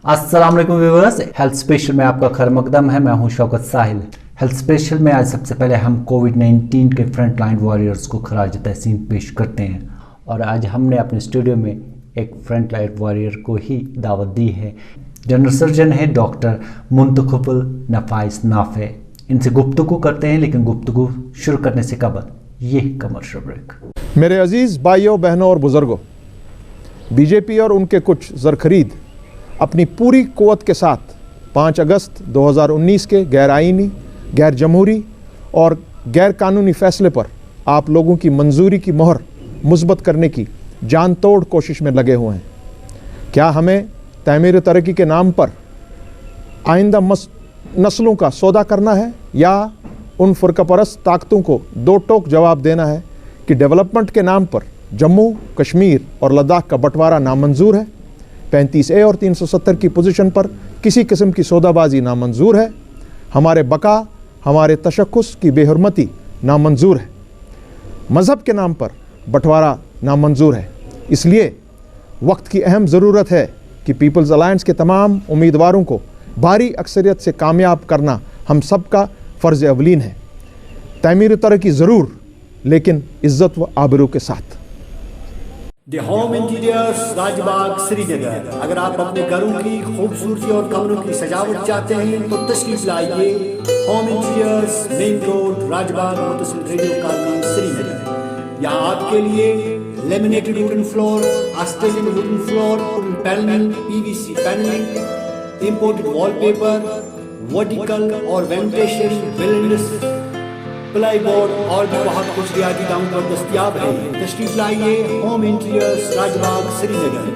अस्सलाम वालेकुम viewers, health special में आपका खैर मकदम है। मैं हूं शौकत साहिल। हेल्थ स्पेशल में आज सबसे पहले हम कोविड-19 के फ्रंट लाइन वॉरियर्स को खराज तहसीन पेश करते हैं और आज हमने अपने स्टूडियो में एक फ्रंट लाइन वॉरियर को ही दावत दी है। जनरल सर्जन है डॉक्टर मुंतखबुल नफाइस नाफे। इनसे गुफ्तगू करते हैं, लेकिन गुफ्तगू शुरू करने से कबल ये कमर्शियल ब्रेक। मेरे अजीज़ भाइयों बहनों और बुज़ुर्गों, बीजेपी और उनके कुछ ज़रख़रीद अपनी पूरी क़ुव्वत के साथ 5 अगस्त 2019 के गैर आइनी, गैर जमहूरी और गैर कानूनी फ़ैसले पर आप लोगों की मंजूरी की मोहर मुस्बत करने की जान तोड़ कोशिश में लगे हुए हैं। क्या हमें तमीर तरक्की के नाम पर आइंदा नस्लों का सौदा करना है या उन फ़ुरक़ापरस्त ताकतों को दो टोक जवाब देना है कि डेवलपमेंट के नाम पर जम्मू कश्मीर और लद्दाख का बंटवारा नामंजूर है, 35A और 370 की पोजीशन पर किसी किस्म की सौदाबाजी नामंजूर है, हमारे बका हमारे तशख़्ख़ुस की बेहुरमती नामंजूर है, मज़हब के नाम पर बंटवारा नामंजूर है। इसलिए वक्त की अहम ज़रूरत है कि पीपल्स अलायंस के तमाम उम्मीदवारों को भारी अक्सरियत से कामयाब करना हम सब का फ़र्ज़ अवलीन है। तमीर तरक्की ज़रूर, लेकिन इज़्ज़त व आबरू के साथ। The home interiors Rajbagh Srinagar. अगर आप अपने घरों की खूबसूरती और कमरों की सजावट चाहते हैं तो तशरीफ लाइए home interiors, main road, Rajbagh, मुतसिल रेडियो कॉलोनी, श्रीनगर। यहाँ आपके लिए laminated wooden floor, Australian wooden floor, paneling, PVC paneling, imported wallpaper, vertical और वेंटिलेशन, विंडोज, प्लाई बोर्ड और भी बहुत कुछ रियायती दामों पर दस्तयाब है। तशरीफ लाइए होम इंटीरियर्स राजबाग श्रीनगर।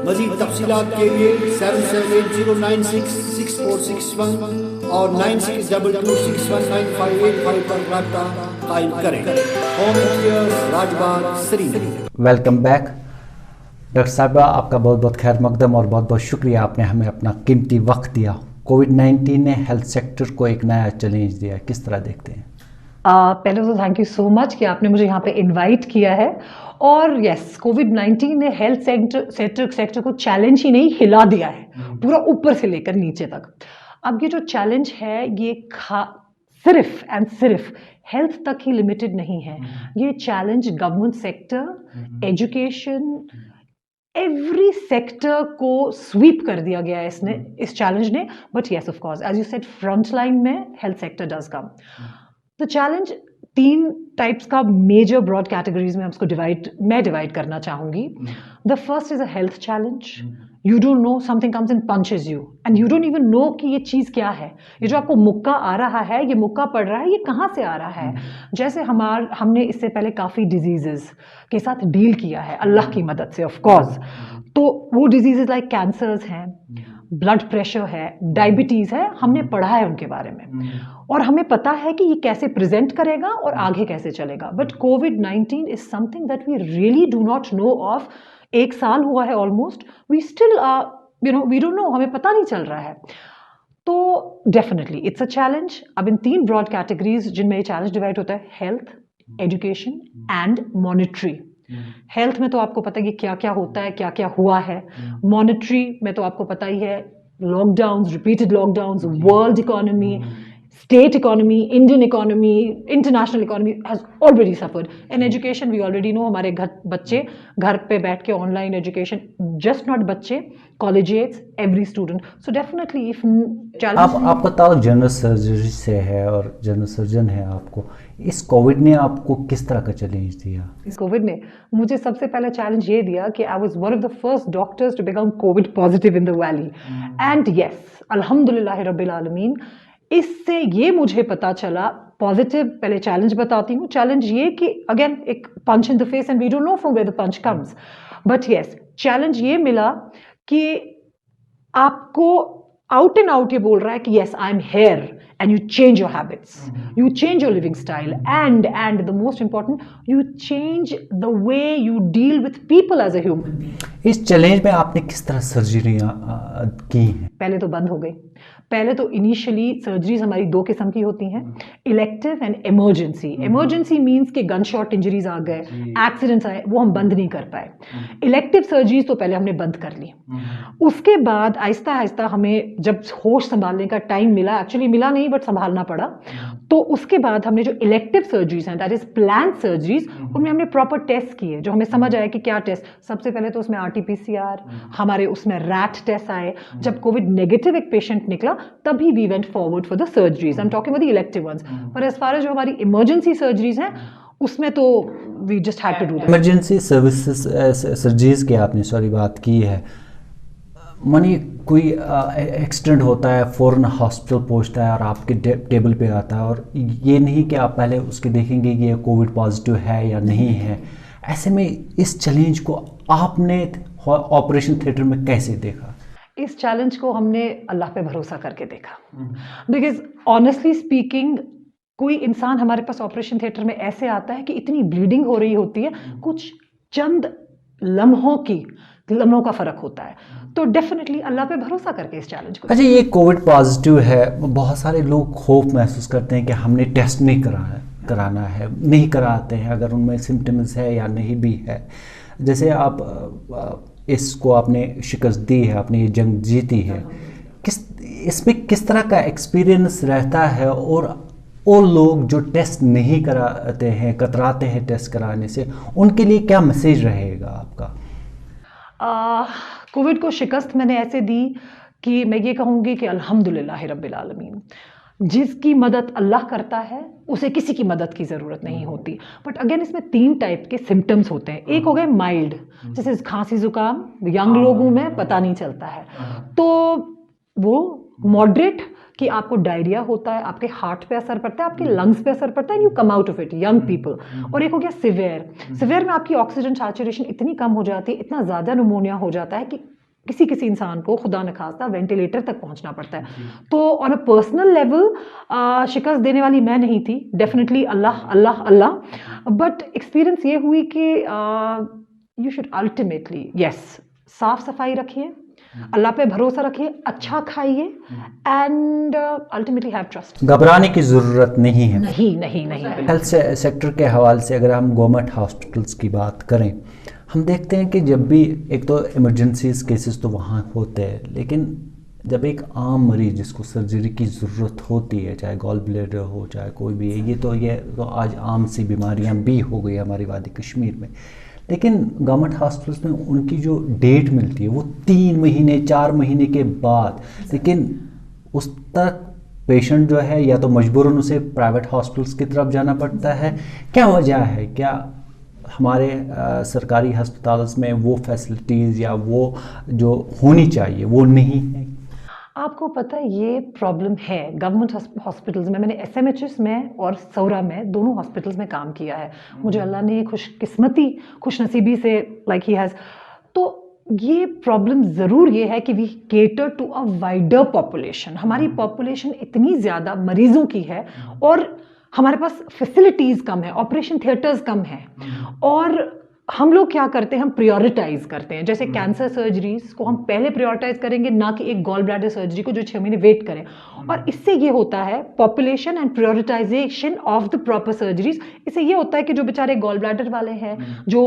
मज़ीद तफसीलात के लिए 7780966461 और 9622619585 पर राब्ता कायम करें। Home interiors Rajbagh Srinagar. Welcome back doctor साहबा, आपका बहुत बहुत खैर मकदम और बहुत बहुत शुक्रिया, आपने हमें अपना कीमती वक्त दिया। कोविड-19 ने हेल्थ सेक्टर को एक नया चैलेंज दिया, किस तरह देखते हैं? पहले तो थैंक यू सो मच कि आपने मुझे यहाँ पे इनवाइट किया है। और यस, कोविड-19 ने हेल्थ सेक्टर को चैलेंज ही नहीं, हिला दिया है पूरा ऊपर से लेकर नीचे तक। अब ये जो चैलेंज है ये सिर्फ एंड सिर्फ हेल्थ तक ही लिमिटेड नहीं है। ये challenge government sector, education, every sector को स्वीप कर दिया गया है इस चैलेंज ने। But yes, of course as you said, front line में हेल्थ सेक्टर डज कम। तो चैलेंज 3 टाइप्स का मेजर ब्रॉड कैटेगरीज में हम उसको डिवाइड करना चाहूँगी। The first is a health challenge. You don't know, something comes and punches you and you don't even know कि ये चीज़ क्या है। ये जो आपको मुक्का आ रहा है, ये मुक्का पड़ रहा है, ये कहाँ से आ रहा है। जैसे हमने इससे पहले काफ़ी डिजीज़ेस के साथ डील किया है अल्लाह की मदद से, ऑफ कोर्स। तो वो डिजीज़ेस लाइक कैंसर्स हैं, ब्लड प्रेशर है, डायबिटीज़ है, हमने पढ़ा है उनके बारे में और हमें पता है कि ये कैसे प्रेजेंट करेगा और आगे कैसे चलेगा। बट कोविड-19 is something that we really do not know of. 1 साल हुआ है almost, we still we don't know, हमें पता नहीं चल रहा है। तो डेफिनेटली इट्स अ चैलेंज। अब इन 3 ब्रॉड कैटेगरीज जिनमें ये चैलेंज डिवाइड होता है, health, education and monetary. Health में तो आपको पता है कि क्या क्या होता है, क्या क्या हुआ है। मॉनिटरी में तो आपको पता ही है, lockdowns, repeated lockdowns, world economy, state economy, Indian economy, international economy has already suffered. In education, we already know हमारे बच्चे घर पे बैठ के ऑनलाइन एजुकेशन, just not बच्चे, collegiates, every student. So definitely if challenge आपका ताल्लुक जनरल सर्जरी से है और जनरल सर्जन है आपको, इस कोविड ने आपको किस तरह का चैलेंज दिया? इस कोविड ने मुझे सबसे पहला चैलेंज ये दिया कि I was one of the first doctors to become COVID positive in the valley. And yes, अल्हम्दुलिल्लाह रब्बिल आलमीन, इससे ये मुझे पता चला, पॉजिटिव पहले चैलेंज बताती हूँ। चैलेंज ये कि अगेन एक punch in the face and we don't know from where the punch comes. But yes, challenge ये मिला कि आपको आउट एंड आउट ये बोल रहा है कि yes I am here and you change your habits, you change your living style and the most important, you change the way you deal with people as a human. इस challenge में आपने किस तरह सर्जरियाँ की हैं? पहले तो बंद हो गई। पहले तो इनिशियली सर्जरीज हमारी 2 किस्म की होती हैं, elective and emergency. Emergency means कि गन शॉट इंजरीज आ गए, एक्सीडेंट्स आए, वो हम बंद नहीं कर पाए। इलेक्टिव सर्जरीज तो पहले हमने बंद कर ली। उसके बाद आहिस्ता आहिस्ता हमें जब होश संभालने का टाइम मिला, एक्चुअली मिला नहीं बट संभालना पड़ा, तो उसके बाद हमने जो इलेक्टिव सर्जरीज हैं, दैट इज प्लान सर्जरीज, उनमें हमने प्रॉपर टेस्ट किए, जो हमें समझ आया कि क्या टेस्ट। सबसे पहले तो उसमें RT-PCR, हमारे उसमें रैट टेस्ट आए। जब कोविड नेगेटिव एक पेशेंट निकला तभी we went forward for the surgeries. I am talking about the elective ones. पर एज फार एज जो हमारी इमरजेंसी सर्जरीज हैं उसमें तो we just had to do that. Emergency services surgeries की आपने बात की है, मानिए कोई एक्सीडेंट होता है, फ़ौरन हॉस्पिटल पहुंचता है और आपके टेबल पे आता है, और ये नहीं कि आप पहले उसके देखेंगे कि ये कोविड पॉजिटिव है या नहीं है। ऐसे में इस चैलेंज को आपने ऑपरेशन थिएटर में कैसे देखा? इस चैलेंज को हमने अल्लाह पे भरोसा करके देखा, बिकॉज ऑनेस्टली स्पीकिंग कोई इंसान हमारे पास ऑपरेशन थिएटर में ऐसे आता है कि इतनी ब्लीडिंग हो रही होती है, कुछ चंद लम्हों का फर्क होता है, तो डेफिनेटली अल्लाह पे भरोसा करके इस चैलेंज को। अच्छा, ये कोविड पॉजिटिव है, बहुत सारे लोग खौफ महसूस करते हैं कि हमने टेस्ट नहीं कराना है, नहीं कराते हैं अगर उनमें सिम्टम्स है या नहीं भी है। जैसे आप इसको आपने शिकस्त दी है, आपने ये जंग जीती है, इसमें किस तरह का एक्सपीरियंस रहता है, और वो लोग जो टेस्ट नहीं कराते हैं, कतराते हैं टेस्ट कराने से, उनके लिए क्या मैसेज रहेगा आपका? कोविड को शिकस्त मैंने ऐसे दी कि मैं ये कहूँगी कि अल्हम्दुलिल्लाह रब्बिल आलमीन, जिसकी मदद अल्लाह करता है उसे किसी की मदद की ज़रूरत नहीं होती। बट अगेन इसमें 3 टाइप के सिम्टम्स होते हैं। एक हो गए माइल्ड, जैसे खांसी जुकाम, यंग लोगों में पता नहीं चलता है, तो वो मॉडरेट कि आपको डायरिया होता है, आपके हार्ट पे असर पड़ता है, आपके लंग्स पे असर पड़ता है, you come out of it, young people. और एक हो गया सिवियर में आपकी ऑक्सीजन सैचुरेशन इतनी कम हो जाती है, इतना ज़्यादा निमोनिया हो जाता है कि किसी इंसान को खुदा न खास्ता वेंटिलेटर तक पहुंचना पड़ता है। तो ऑन अ पर्सनल लेवल शिकस्त देने वाली मैं नहीं थी, डेफिनेटली अल्लाह। बट एक्सपीरियंस ये हुई कि यू शुड अल्टीमेटली साफ सफाई रखिए, अल्लाह पे भरोसा रखिए, अच्छा खाइए, एंड अल्टीमेटली हैव ट्रस्ट। घबराने की ज़रूरत नहीं है। नहीं। हेल्थ सेक्टर के हवाले से अगर हम गवर्नमेंट हॉस्पिटल्स की बात करें, हम देखते हैं कि जब भी एक तो इमरजेंसीज केसेस तो वहाँ होते हैं, लेकिन जब एक आम मरीज जिसको सर्जरी की ज़रूरत होती है, चाहे गॉल ब्लैडर हो, चाहे कोई भी है, ये तो आज आम सी बीमारियाँ भी हो गई हमारी वादी कश्मीर में, लेकिन गवर्नमेंट हॉस्पिटल्स में उनकी जो डेट मिलती है वो 3 महीने 4 महीने के बाद, लेकिन उस तक पेशेंट जो है या तो मजबूरन उसे प्राइवेट हॉस्पिटल्स की तरफ जाना पड़ता है। क्या वजह है? क्या हमारे सरकारी अस्पताल्स में वो फैसिलिटीज़ या वो जो होनी चाहिए वो नहीं है? आपको पता है ये प्रॉब्लम है गवर्नमेंट हॉस्पिटल्स में। मैंने SMHS में और सौरा में दोनों हॉस्पिटल्स में काम किया है। मुझे अल्लाह ने खुशनसीबी से ही हैज़, तो ये प्रॉब्लम ज़रूर ये है कि we cater to a wider population. हमारी पॉपुलेशन इतनी ज़्यादा मरीजों की है और हमारे पास फैसिलिटीज़ कम है, ऑपरेशन थिएटर्स कम है, और हम लोग क्या करते हैं, हम प्रायोरिटाइज करते हैं। जैसे कैंसर सर्जरीज को हम पहले प्रायोरिटाइज करेंगे, ना कि एक गॉल ब्लैडर सर्जरी को जो 6 महीने वेट करें। और इससे ये होता है population and prioritisation of the proper surgeries, इससे ये होता है कि जो बेचारे गॉल ब्लैडर वाले हैं, जो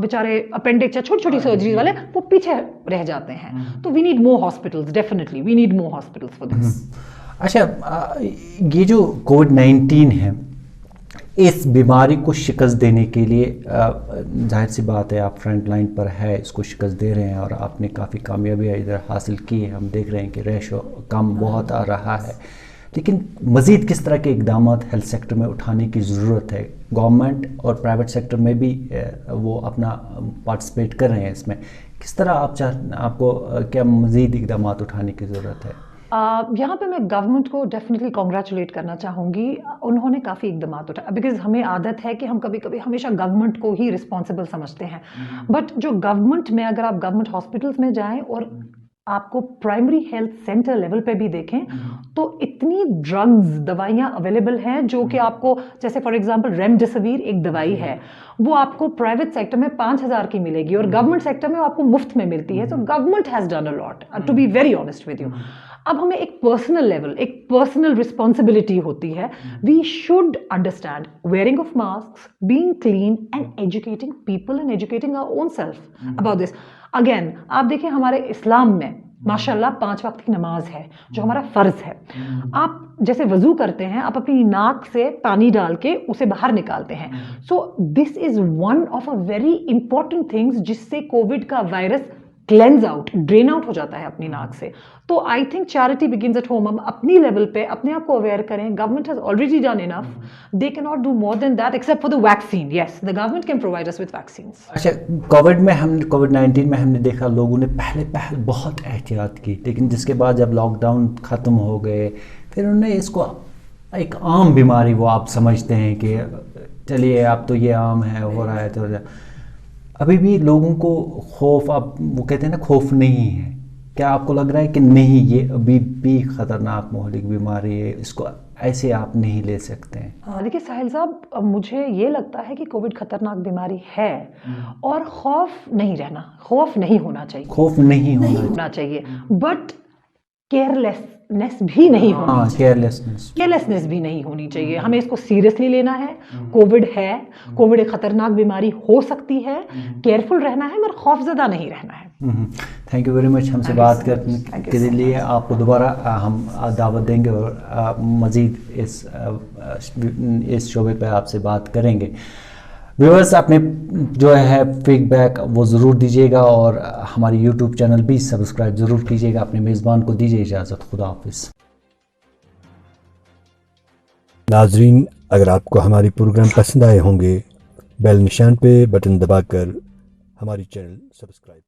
बेचारे अपेंडिक्स या छोटी छोटी सर्जरीज वाले, वो पीछे रह जाते हैं। तो we need more hospitals, definitely we need more hospitals for this. अच्छा, ये जो कोविड-19 है, इस बीमारी को शिकस्त देने के लिए जाहिर सी बात है आप फ्रंट लाइन पर है, इसको शिकस्त दे रहे हैं और आपने काफ़ी कामयाबी इधर हासिल की है। हम देख रहे हैं कि रेशो कम बहुत आ रहा है, लेकिन मज़ीद किस तरह के इकदाम हेल्थ सेक्टर में उठाने की ज़रूरत है? गवर्नमेंट और प्राइवेट सेक्टर में भी वो अपना पार्टिसिपेट कर रहे हैं इसमें। किस तरह आपको क्या मज़ीद इकदाम उठाने की ज़रूरत है? यहाँ पे मैं गवर्नमेंट को डेफिनेटली कॉन्ग्रेचुलेट करना चाहूँगी। उन्होंने काफ़ी इकदाम उठाए, बिकॉज हमें आदत है कि हम कभी कभी हमेशा गवर्नमेंट को ही रिस्पॉन्सिबल समझते हैं। बट जो गवर्नमेंट में, अगर आप गवर्नमेंट हॉस्पिटल्स में जाएं और आपको प्राइमरी हेल्थ सेंटर लेवल पे भी देखें, तो इतनी ड्रग्स, दवाइयाँ अवेलेबल हैं जो कि आपको, जैसे फॉर एग्जांपल रेमडेसिविर एक दवाई है, वो आपको प्राइवेट सेक्टर में 5,000 की मिलेगी और गवर्नमेंट सेक्टर में आपको मुफ्त में मिलती है। So government has done a lot, to be very honest with you. अब हमें एक पर्सनल लेवल, एक पर्सनल रिस्पॉन्सिबिलिटी होती है. We should understand wearing of mask, being clean and educating people and educating our own self about this. Again आप देखिए हमारे इस्लाम में माशाल्लाह 5 वक्त की नमाज है जो हमारा फर्ज है. आप जैसे वजू करते हैं, आप अपनी नाक से पानी डाल के उसे बाहर निकालते हैं. So this is one of a very important things जिससे कोविड का virus cleanse out, drain out हो जाता है अपनी नाक से. तो I think charity begins at home. हम अपनी लेवल पे अपने आप को अवेयर करें. Government has already done enough. They can not do more than that except for the vaccine. Yes, the government can provide us with vaccines. अच्छा, कोविड-19 में हमने देखा लोगों ने पहले बहुत एहतियात की, लेकिन जिसके बाद जब लॉकडाउन ख़त्म हो गए फिर उन्होंने इसको एक आम बीमारी वो आप समझते हैं कि चलिए अब तो ये आम है, हो रहा है. तो अभी भी लोगों को खौफ, अब वो कहते हैं ना खौफ नहीं है. क्या आपको लग रहा है कि नहीं ये अभी भी ख़तरनाक मोहलिक बीमारी है, इसको ऐसे आप नहीं ले सकते हैं? देखिए साहिल साहब, मुझे ये लगता है कि कोविड खतरनाक बीमारी है और खौफ नहीं रहना, खौफ नहीं होना चाहिए, खौफ नहीं होना चाहिए, बट केयरलेसनेस भी नहीं होनी चाहिए. केयरलेसनेस भी नहीं होनी चाहिए. हमें इसको सीरियसली लेना है. कोविड है, कोविड एक खतरनाक बीमारी हो सकती है. केयरफुल रहना है मगर खौफजदा नहीं रहना है. थैंक यू वेरी मच हमसे बात करने के लिए. आपको दोबारा हम दावत देंगे और मज़ीद इस शोबे पे आपसे बात करेंगे. व्यूअर्स, अपने जो है फीडबैक वो ज़रूर दीजिएगा और हमारे यूट्यूब चैनल भी सब्सक्राइब ज़रूर कीजिएगा. अपने मेज़बान को दीजिए इजाज़त. खुदा हाफिज़. नाजरीन, अगर आपको हमारे प्रोग्राम पसंद आए होंगे, बेल निशान पे बटन दबाकर हमारी चैनल सब्सक्राइब